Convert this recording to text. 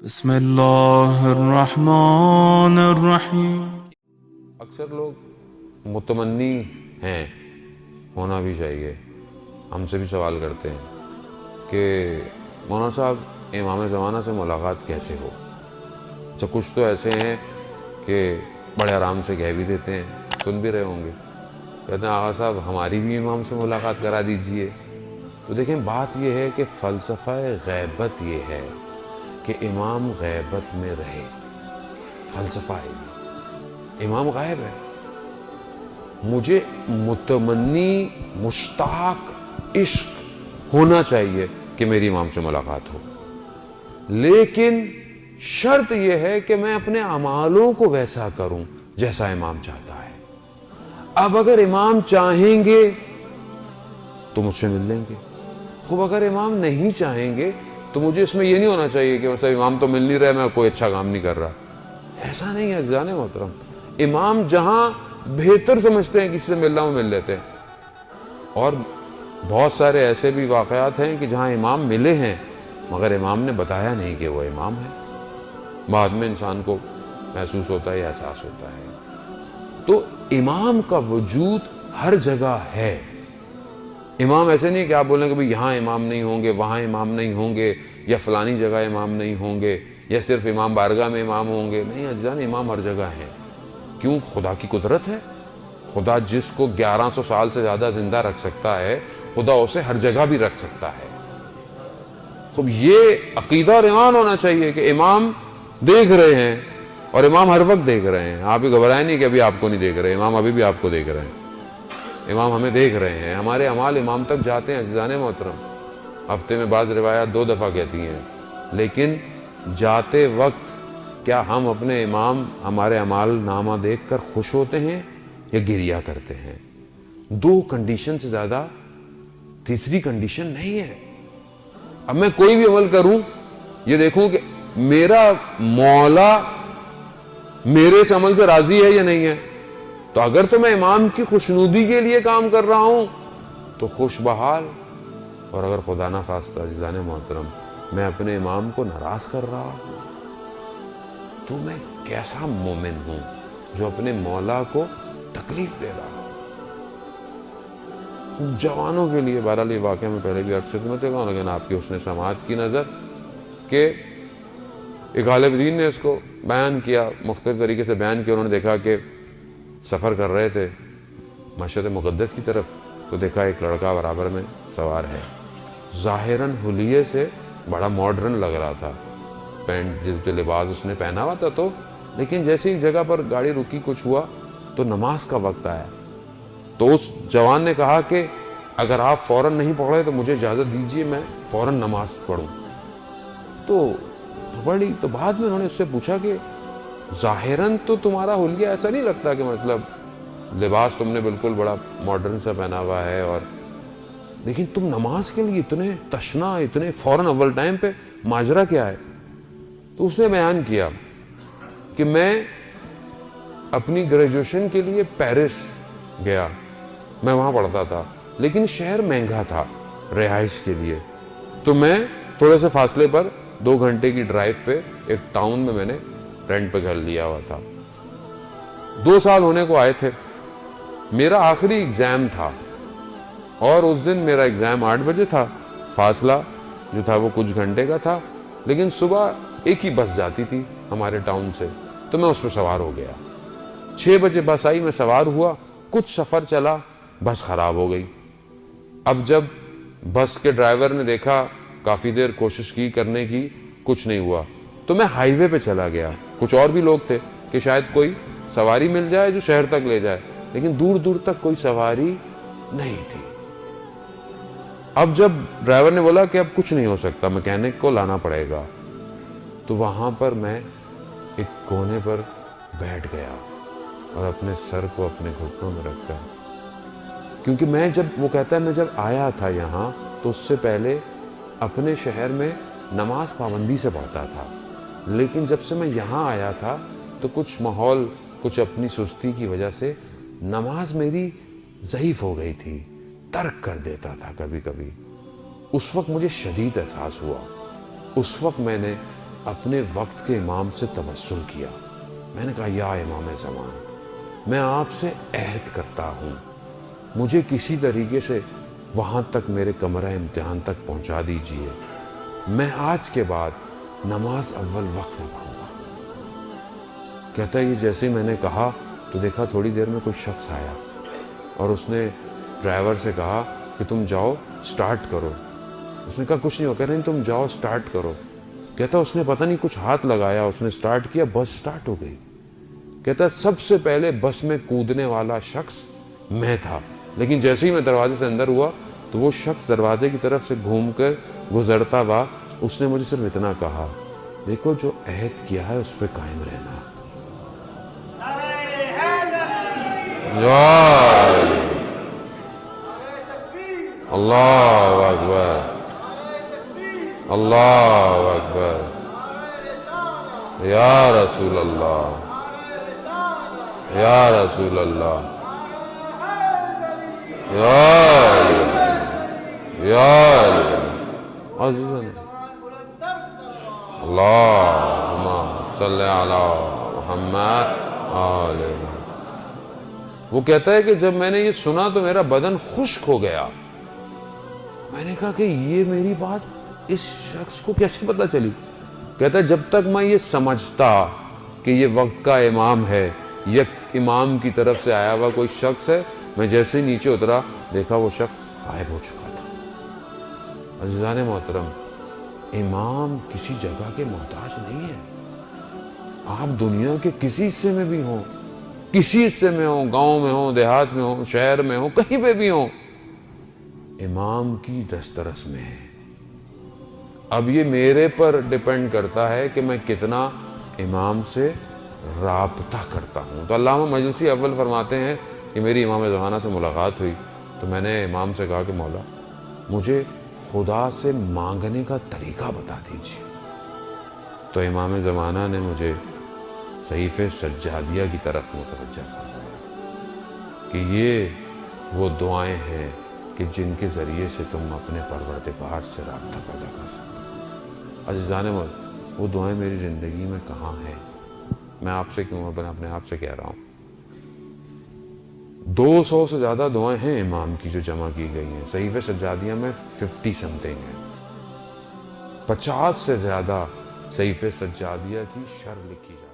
بسم اللہ الرحمن الرحیم۔ اکثر لوگ متمنی ہیں، ہونا بھی چاہیے، ہم سے بھی سوال کرتے ہیں کہ مولانا صاحب امام زمانہ سے ملاقات کیسے ہو؟ اچھا، کچھ تو ایسے ہیں کہ بڑے آرام سے کہہ بھی دیتے ہیں، سن بھی رہے ہوں گے، کہتے ہیں آغا صاحب ہماری بھی امام سے ملاقات کرا دیجئے۔ تو دیکھیں، بات یہ ہے کہ فلسفہ غیبت یہ ہے کہ امام غیبت میں رہے، فلسفہ ہے، امام غائب ہے۔ مجھے متمنی، مشتاق، عشق ہونا چاہیے کہ میری امام سے ملاقات ہو، لیکن شرط یہ ہے کہ میں اپنے اعمالوں کو ویسا کروں جیسا امام چاہتا ہے۔ اب اگر امام چاہیں گے تو مجھ سے مل لیں گے، خوب اگر امام نہیں چاہیں گے تو مجھے اس میں یہ نہیں ہونا چاہیے کہ مثلا امام تو مل نہیں رہے، میں کوئی اچھا کام نہیں کر رہا۔ ایسا نہیں ہے عزیزان محترم، امام جہاں بہتر سمجھتے ہیں کسی سے ملنا وہ مل لیتے ہیں، اور بہت سارے ایسے بھی واقعات ہیں کہ جہاں امام ملے ہیں مگر امام نے بتایا نہیں کہ وہ امام ہے، بعد میں انسان کو محسوس ہوتا ہے یا احساس ہوتا ہے۔ تو امام کا وجود ہر جگہ ہے۔ امام ایسے نہیں کہ آپ بولیں کہ یہاں امام نہیں ہوں گے، وہاں امام نہیں ہوں گے، یا فلانی جگہ امام نہیں ہوں گے، یا صرف امام بارگاہ میں امام ہوں گے۔ نہیں عزیزان، امام ہر جگہ ہے۔ کیوں؟ خدا کی قدرت ہے۔ خدا جس کو 1100 سال سے زیادہ زندہ رکھ سکتا ہے، خدا اسے ہر جگہ بھی رکھ سکتا ہے۔ خب یہ عقیدہ اور ایمان ہونا چاہیے کہ امام دیکھ رہے ہیں، اور امام ہر وقت دیکھ رہے ہیں۔ آپ ہی گھبرائیں نہیں کہ ابھی آپ کو نہیں دیکھ رہے، امام ابھی بھی آپ کو دیکھ رہے ہیں، امام ہمیں دیکھ رہے ہیں۔ ہمارے اعمال امام تک جاتے ہیں عزیزان محترم، ہفتے میں بعض روایات 2 دفعہ کہتی ہیں، لیکن جاتے وقت کیا ہم اپنے امام ہمارے اعمال نامہ دیکھ کر خوش ہوتے ہیں یا گریہ کرتے ہیں؟ 2 کنڈیشن سے زیادہ تیسری کنڈیشن نہیں ہے۔ اب میں کوئی بھی عمل کروں، یہ دیکھوں کہ میرا مولا میرے اس عمل سے راضی ہے یا نہیں ہے۔ تو اگر تو میں امام کی خوشنودی کے لیے کام کر رہا ہوں تو خوش بحال، اور اگر خدا نہ خواستہ عزیزان محترم میں اپنے امام کو ناراض کر رہا ہوں تو میں کیسا مومن ہوں جو اپنے مولا کو تکلیف دے رہا ہوں۔ جوانوں کے لیے بہرحال یہ واقعہ میں پہلے بھی عرض سے میں چکا ہوں، لیکن آپ کی حسن سماعت کی نظر کہ ایک غالب دین نے اس کو بیان کیا، مختلف طریقے سے بیان کیا۔ انہوں نے دیکھا کہ سفر کر رہے تھے مشہد مقدس کی طرف، تو دیکھا ایک لڑکا برابر میں سوار ہے، ظاہراً حلیے سے بڑا ماڈرن لگ رہا تھا، پینٹ جو لباس اس نے پہنا ہوا تھا، تو لیکن جیسے ہی جگہ پر گاڑی رکی، کچھ ہوا تو نماز کا وقت آیا، تو اس جوان نے کہا کہ اگر آپ فوراً نہیں پڑھ رہے تو مجھے اجازت دیجیے، میں فوراً نماز پڑھوں۔ تو بڑی تو بعد میں انہوں نے اس سے پوچھا کہ ظاہراً تو تمہارا حلیہ ایسا نہیں لگتا کہ مطلب لباس تم نے بالکل بڑا ماڈرن سا پہنا ہوا ہے، اور لیکن تم نماز کے لیے اتنے تشنا، اتنے فوراً اول ٹائم پہ، ماجرا کیا ہے؟ تو اس نے بیان کیا کہ میں اپنی گریجویشن کے لیے پیرس گیا، میں وہاں پڑھتا تھا، لیکن شہر مہنگا تھا رہائش کے لیے، تو میں تھوڑے سے فاصلے پر 2 گھنٹے کی ڈرائیو پہ ایک ٹاؤن میں نے رینٹ پہ گھر لیا ہوا تھا۔ 2 سال ہونے کو آئے تھے، میرا آخری ایگزام تھا، اور اس دن میرا ایگزام 8 بجے تھا، فاصلہ جو تھا وہ کچھ گھنٹے کا تھا، لیکن صبح ایک ہی بس جاتی تھی ہمارے ٹاؤن سے، تو میں اس پہ سوار ہو گیا۔ 6 بجے بس آئی، میں سوار ہوا، کچھ سفر چلا، بس خراب ہو گئی۔ اب جب بس کے ڈرائیور نے دیکھا، کافی دیر کوشش کی کرنے کی، کچھ نہیں ہوا، تو میں ہائی وے پہ چلا گیا۔ کچھ اور بھی لوگ تھے کہ شاید کوئی سواری مل جائے جو شہر تک لے جائے، لیکن دور دور تک کوئی سواری نہیں تھی۔ اب جب ڈرائیور نے بولا کہ اب کچھ نہیں ہو سکتا، میکینک کو لانا پڑے گا، تو وہاں پر میں ایک کونے پر بیٹھ گیا اور اپنے سر کو اپنے گھٹنوں میں رکھ کر، کیونکہ میں جب وہ کہتا ہے میں جب آیا تھا یہاں تو اس سے پہلے اپنے شہر میں نماز پابندی سے پڑھتا تھا، لیکن جب سے میں یہاں آیا تھا تو کچھ ماحول، کچھ اپنی سستی کی وجہ سے نماز میری ضعیف ہو گئی تھی، ترک کر دیتا تھا کبھی کبھی۔ اس وقت مجھے شدید احساس ہوا، اس وقت میں نے اپنے وقت کے امام سے تبسم کیا. میں نے کہا یا امام زمان، میں آپ سے عہد کرتا ہوں مجھے کسی طریقے سے وہاں تک میرے کمرہ امتحان تک پہنچا دیجئے. میں آج کے بعد نماز اول وقت میں پڑھوں گا. کہتا ہے یہ جیسے میں نے کہا تو دیکھا تھوڑی دیر میں کوئی شخص آیا اور اس نے ڈرائیور سے کہا کہ تم جاؤ سٹارٹ کرو. اس نے کہا کچھ نہیں ہو. کہہ رہے تم جاؤ سٹارٹ کرو. کہتا اس نے پتہ نہیں کچھ ہاتھ لگایا، اس نے سٹارٹ کیا، بس سٹارٹ ہو گئی. کہتا سب سے پہلے بس میں کودنے والا شخص میں تھا، لیکن جیسے ہی میں دروازے سے اندر ہوا تو وہ شخص دروازے کی طرف سے گھوم کر گزرتا ہوا. اس نے مجھے صرف اتنا کہا دیکھو جو عہد کیا ہے اس پہ قائم رہنا. اللہ اکبر، اللہ اکبر، یا رسول اللہ، یا رسول اللہ، یا عزیزاً اللہم صلی علی محمد آل محمد. وہ کہتا ہے کہ جب میں نے یہ سنا تو میرا بدن خشک ہو گیا. میں نے کہا کہ یہ میری بات اس شخص کو کیسے پتہ چلی؟ کہتا ہے جب تک میں یہ سمجھتا کہ یہ وقت کا امام ہے، یہ امام کی طرف سے آیا ہوا کوئی شخص ہے، میں جیسے ہی نیچے اترا دیکھا وہ شخص غائب ہو چکا تھا. عزیزان محترم، امام کسی جگہ کے محتاج نہیں ہے. آپ دنیا کے کسی حصے میں بھی ہوں، کسی حصے میں ہوں، گاؤں میں ہوں، دیہات میں ہوں، شہر میں ہوں، کہیں پہ بھی ہوں، امام کی دسترس میں ہے. اب یہ میرے پر ڈیپینڈ کرتا ہے کہ میں کتنا امام سے رابطہ کرتا ہوں. تو علامہ مجلسی اول فرماتے ہیں کہ میری امام زمانہ سے ملاقات ہوئی تو میں نے امام سے کہا کہ مولا مجھے خدا سے مانگنے کا طریقہ بتا دیجیے. تو امام زمانہ نے مجھے صحیفے سجادیہ کی طرف متوجہ فرمایا کہ یہ وہ دعائیں ہیں کہ جن کے ذریعے سے تم اپنے پروردگار سے رابطہ پیدا کر سکتے. عزیزان وہ دعائیں میری زندگی میں کہاں ہیں؟ میں آپ سے کیوں اپنے آپ سے کہہ رہا ہوں. 200 سے زیادہ دعائیں ہیں امام کی جو جمع کی گئی ہیں. صحیفے سجادیہ میں 50 سمتنگ ہیں. 50 سے زیادہ صحیفے سجادیہ کی شرح لکھی جاتی ہے.